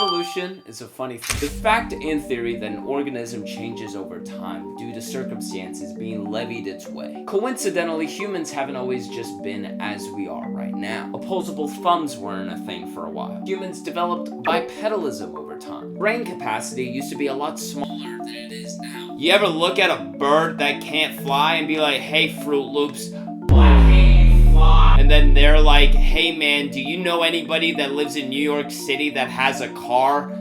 Evolution is a funny thing. The fact and theory that an organism changes over time due to circumstances being levied its way. Coincidentally, humans haven't always just been as we are right now. Opposable thumbs weren't a thing for a while. Humans developed bipedalism over time. Brain capacity used to be a lot smaller than it is now. You ever look at a bird that can't fly and be like, hey, Fruit Loops, why can't you fly? And then they're like, hey man, do you know anybody that lives in New York City that has a car?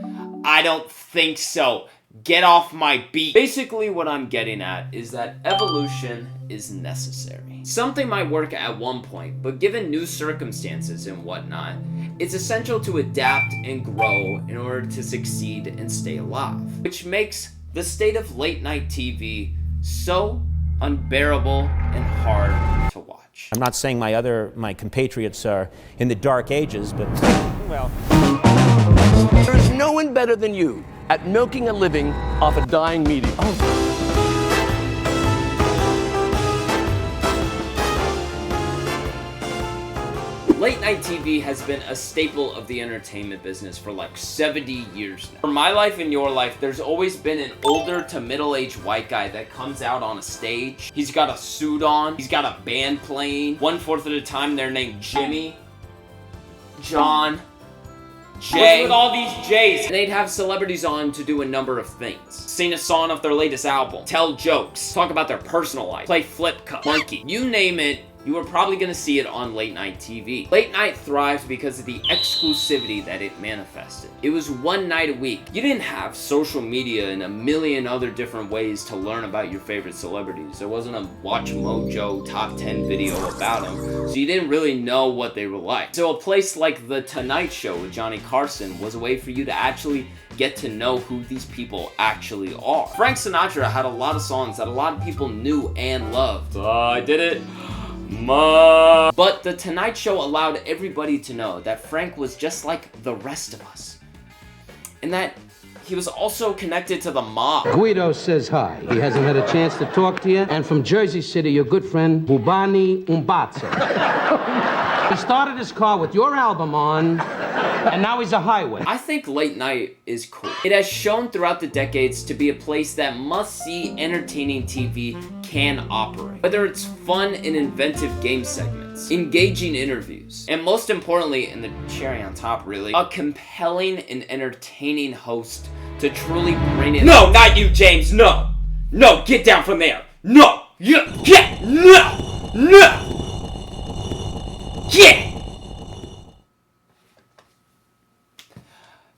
I don't think so. Get off my beat. Basically what I'm getting at is that evolution is necessary. Something might work at one point, but given new circumstances and whatnot, it's essential to adapt and grow in order to succeed and stay alive. Which makes the state of late night TV so unbearable and hard to watch. I'm not saying my compatriots are in the dark ages, but, well. There's no one better than you at milking a living off a dying medium. Late night TV has been a staple of the entertainment business for like 70 years now. For my life and your life, there's always been an older to middle-aged white guy that comes out on a stage. He's got a suit on, he's got a band playing. 1/4 of the time they're named Jimmy, John, Jay, with all these J's. And they'd have celebrities on to do a number of things. Sing a song off their latest album, tell jokes, talk about their personal life, play flip cup, monkey, you name it. You are probably going to see it on late night TV. Late night thrived because of the exclusivity that it manifested. It was one night a week. You didn't have social media and a million other different ways to learn about your favorite celebrities. There wasn't a Watch Mojo top 10 video about them, so you didn't really know what they were like. So a place like The Tonight Show with Johnny Carson was a way for you to actually get to know who these people actually are. Frank Sinatra had a lot of songs that a lot of people knew and loved. I did it. But The Tonight Show allowed everybody to know that Frank was just like the rest of us. And that he was also connected to the mob. Guido says hi. He hasn't had a chance to talk to you. And from Jersey City, your good friend, Bubani Umbatsa. He started his car with your album on, and now he's a highway. I think late night is cool. It has shown throughout the decades to be a place that must-see entertaining TV can operate. Whether it's fun and inventive game segments, engaging interviews, and most importantly, and the cherry on top really, a compelling and entertaining host to truly bring it. No, not you, James, no! No, get down from there! No! Yeah! No! No! Yeah!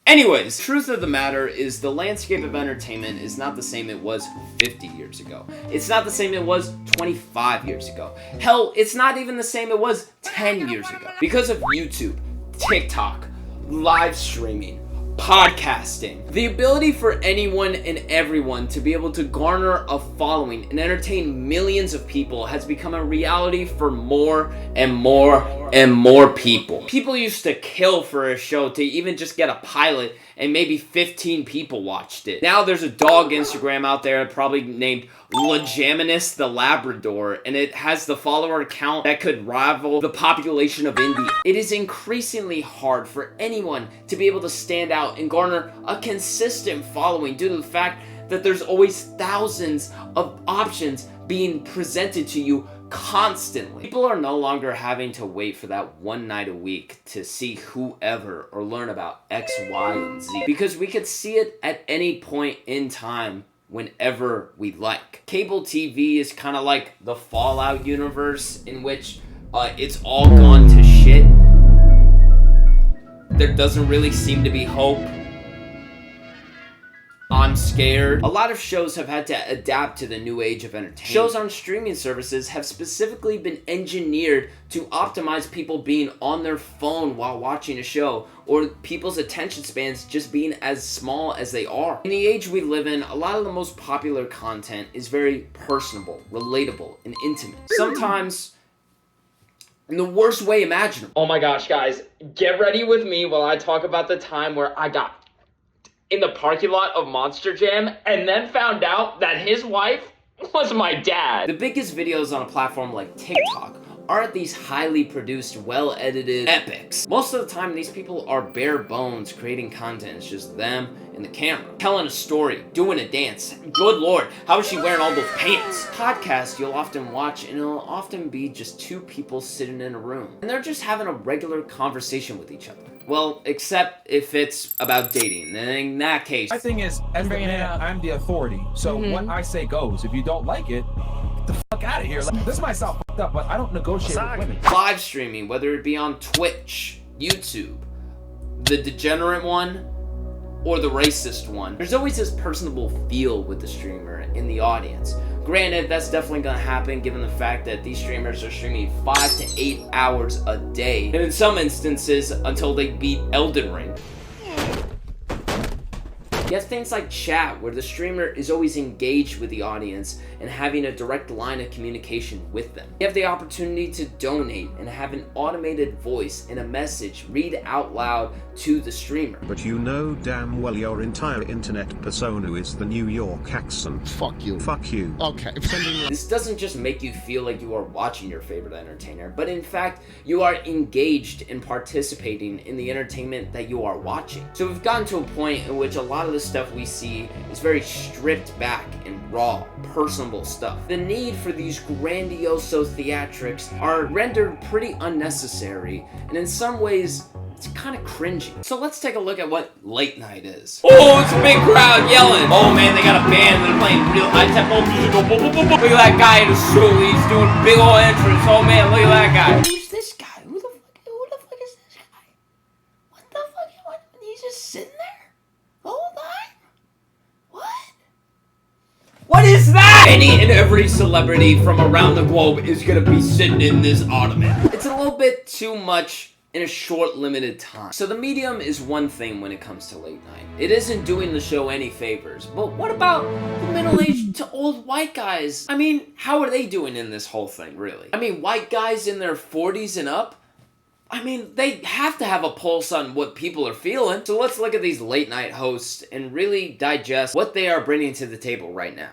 Anyways, truth of the matter is the landscape of entertainment is not the same it was 50 years ago. It's not the same it was 25 years ago. Hell, it's not even the same it was 10 years ago. Because of YouTube, TikTok, live streaming, podcasting, the ability for anyone and everyone to be able to garner a following and entertain millions of people has become a reality for more and more and more people. People used to kill for a show to even just get a pilot and maybe 15 people watched it. Now there's a dog Instagram out there probably named Lejaminus the Labrador, and it has the follower count that could rival the population of India. It is increasingly hard for anyone to be able to stand out and garner a consistent following due to the fact that there's always thousands of options being presented to you constantly. People are no longer having to wait for that one night a week to see whoever or learn about X, Y, and Z, because we could see it at any point in time whenever we like. Cable TV is kind of like the Fallout universe in which it's all gone to shit. There doesn't really seem to be hope. I'm scared. A lot of shows have had to adapt to the new age of entertainment. Shows on streaming services have specifically been engineered to optimize people being on their phone while watching a show, or people's attention spans just being as small as they are. In the age we live in, a lot of the most popular content is very personable, relatable, and intimate. Sometimes in the worst way imaginable. Oh my gosh, guys, get ready with me while I talk about the time where I got in the parking lot of Monster Jam and then found out that his wife was my dad. The biggest videos on a platform like TikTok aren't these highly produced, well-edited epics. Most of the time, these people are bare bones creating content. It's just them and the camera, telling a story, doing a dance. Good lord, how is she wearing all those pants? Podcasts you'll often watch, and it'll often be just two people sitting in a room, and they're just having a regular conversation with each other. Well, except if it's about dating. Then in that case, My thing is, as the man, I'm the authority. So what I say goes. If you don't like it, get the fuck out of here. Like, this might sound fucked up, but I don't negotiate with women. live streaming, whether it be on Twitch, YouTube, the degenerate one, or the racist one, there's always this personable feel with the streamer in the audience. Granted, that's definitely gonna happen given the fact that these streamers are streaming 5 to 8 hours a day, and in some instances, until they beat Elden Ring. You have things like chat, where the streamer is always engaged with the audience and having a direct line of communication with them. You have the opportunity to donate and have an automated voice and a message read out loud to the streamer. But you know damn well your entire internet persona is the New York accent. Fuck you. Fuck you. Okay. This doesn't just make you feel like you are watching your favorite entertainer, but in fact, you are engaged and participating in the entertainment that you are watching. So we've gotten to a point in which a lot of the stuff we see is very stripped back and raw, personable stuff. The need for these grandioso theatrics are rendered pretty unnecessary, and in some ways, it's kind of cringy. So let's take a look at what late night is. Oh, it's a big crowd yelling. Oh man, they got a band and they're playing real high tempo music. Look at that guy in a suit. He's doing big old entrance. Oh man, look at that guy. Who's this guy? Who the fuck is this guy? What the fuck? He's just sitting there the whole time? What is that? Any and every celebrity from around the globe is gonna be sitting in this ottoman. It's a little bit too much in a short, limited time. So the medium is one thing when it comes to late night. It isn't doing the show any favors, but what about the middle-aged to old white guys? I mean, how are they doing in this whole thing, really? I mean, white guys in their 40s and up? I mean, they have to have a pulse on what people are feeling. So let's look at these late night hosts and really digest what they are bringing to the table right now.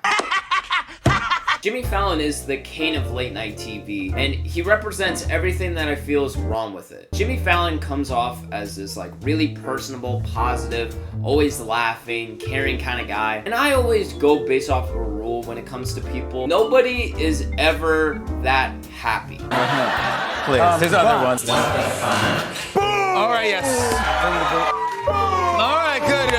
Jimmy Fallon is the king of late night TV, and he represents everything that I feel is wrong with it. Jimmy Fallon comes off as this like really personable, positive, always laughing, caring kind of guy. And I always go based off of a rule when it comes to people. Nobody is ever that happy. Please, there's other ones. All right, yes. All right, good.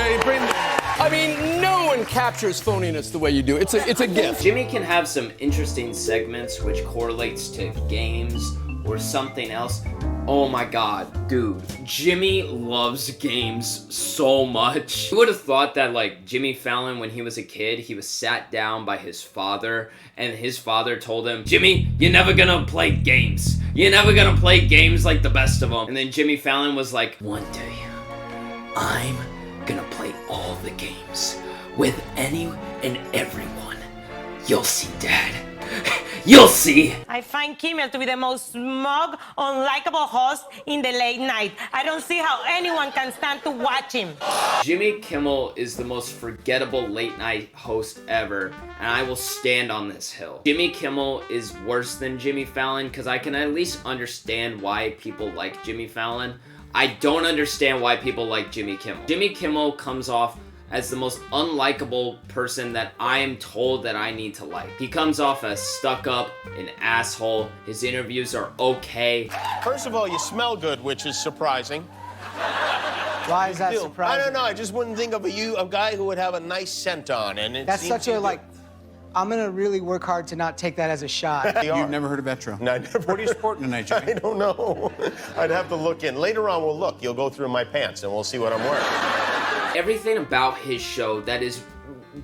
I mean, no one captures phoniness the way you do. It's a gift. Jimmy can have some interesting segments which correlates to games or something else. Oh my god, dude. Jimmy loves games so much. Who would have thought that, like, Jimmy Fallon, when he was a kid, he was sat down by his father, and his father told him, Jimmy, you're never gonna play games. You're never gonna play games like the best of them. And then Jimmy Fallon was like, one day, I'm gonna play all the games with any and everyone. You'll see, Dad. You'll see. I find Kimmel to be the most smug, unlikable host in the late night. I don't see how anyone can stand to watch him. Jimmy Kimmel is the most forgettable late night host ever, and I will stand on this hill. Jimmy Kimmel is worse than Jimmy Fallon because I can at least understand why people like Jimmy Fallon. I don't understand why people like Jimmy Kimmel. Jimmy Kimmel comes off as the most unlikable person that I am told that I need to like. He comes off as stuck up, an asshole. His interviews are okay. First of all, you smell good, which is surprising. Why is that surprising? I don't know. I just wouldn't think of a guy who would have a nice scent on, and it That's seems such a you like. I'm gonna really work hard to not take that as a shot. You've never heard of Etro? No, I never. What are you sporting tonight, Jimmy? I don't know. I'd have to look in. Later on, we'll look. You'll go through my pants, and we'll see what I'm wearing. Everything about his show that has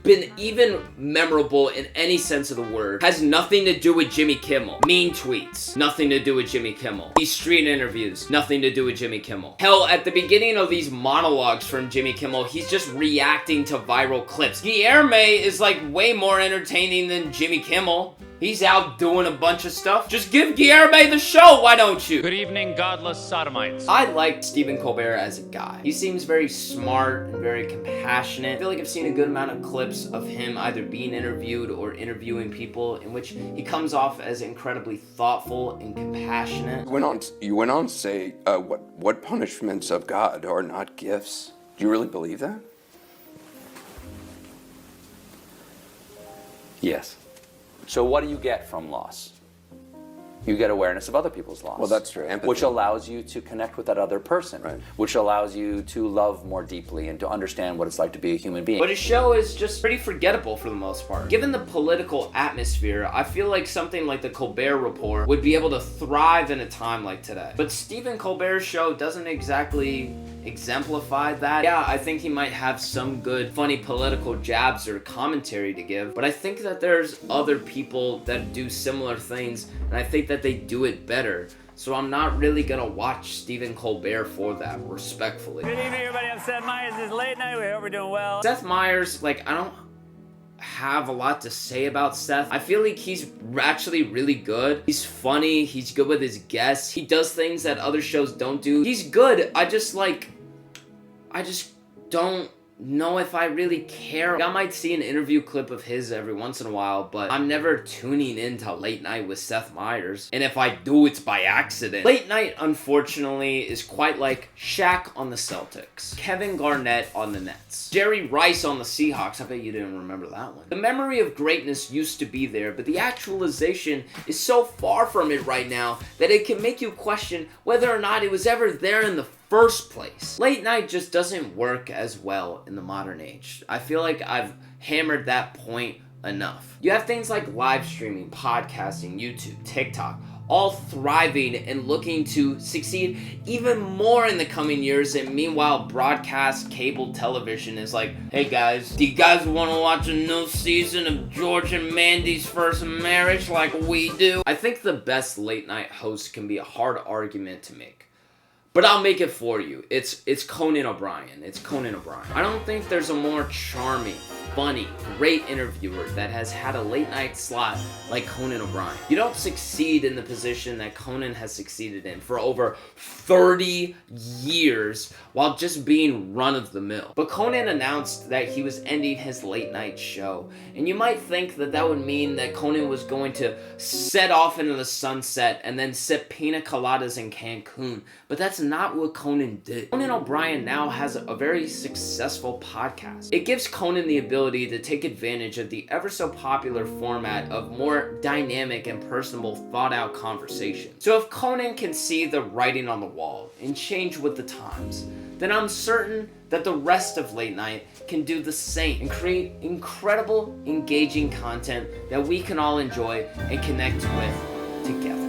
been even memorable in any sense of the word has nothing to do with Jimmy Kimmel. Mean tweets, nothing to do with Jimmy Kimmel. These street interviews, nothing to do with Jimmy Kimmel. Hell, at the beginning of these monologues from Jimmy Kimmel, he's just reacting to viral clips. Guilherme is like way more entertaining than Jimmy Kimmel. He's out doing a bunch of stuff. Just give Guilherme the show, why don't you? Good evening, godless sodomites. I like Stephen Colbert as a guy. He seems very smart and very compassionate. I feel like I've seen a good amount of clips of him either being interviewed or interviewing people in which he comes off as incredibly thoughtful and compassionate. You went on to say, what punishments of God are not gifts? Do you really believe that? Yes. So what do you get from loss? You get awareness of other people's loss. Well, that's true. Empathy. Which allows you to connect with that other person. Right. Which allows you to love more deeply and to understand what it's like to be a human being. But his show is just pretty forgettable for the most part. Given the political atmosphere, I feel like something like the Colbert Report would be able to thrive in a time like today. But Stephen Colbert's show doesn't exactly exemplify that. Yeah, I think he might have some good, funny political jabs or commentary to give, but I think that there's other people that do similar things, and I think that they do it better. So I'm not really gonna watch Stephen Colbert for that, respectfully. Good evening, everybody. I'm Seth Meyers. This is Late Night. We hope we're doing well. Seth Meyers, like, I don't have a lot to say about Seth. I feel like he's actually really good. He's funny. He's good with his guests. He does things that other shows don't do. He's good. I just don't know if I really care. I might see an interview clip of his every once in a while, but I'm never tuning into Late Night with Seth Meyers. And if I do, it's by accident. Late Night, unfortunately, is quite like Shaq on the Celtics, Kevin Garnett on the Nets, Jerry Rice on the Seahawks. I bet you didn't remember that one. The memory of greatness used to be there, but the actualization is so far from it right now that it can make you question whether or not it was ever there in the first place. Late Night just doesn't work as well in the modern age. I feel like I've hammered that point enough. You have things like live streaming, podcasting, YouTube, TikTok, all thriving and looking to succeed even more in the coming years, and meanwhile broadcast cable television is like, hey guys, do you guys want to watch a new season of George and Mandy's First Marriage like we do? I think the best late night host can be a hard argument to make, but I'll make it for you. It's Conan O'Brien. It's Conan O'Brien. I don't think there's a more charming, funny, great interviewer that has had a late night slot like Conan O'Brien. You don't succeed in the position that Conan has succeeded in for over 30 years while just being run-of-the-mill. But Conan announced that he was ending his late night show, and you might think that that would mean that Conan was going to set off into the sunset and then sip pina coladas in Cancun, but that's not what Conan did. Conan O'Brien now has a very successful podcast. It gives Conan the ability to take advantage of the ever so popular format of more dynamic and personable, thought out conversation. So if Conan can see the writing on the wall and change with the times, then I'm certain that the rest of late night can do the same and create incredible, engaging content that we can all enjoy and connect with together.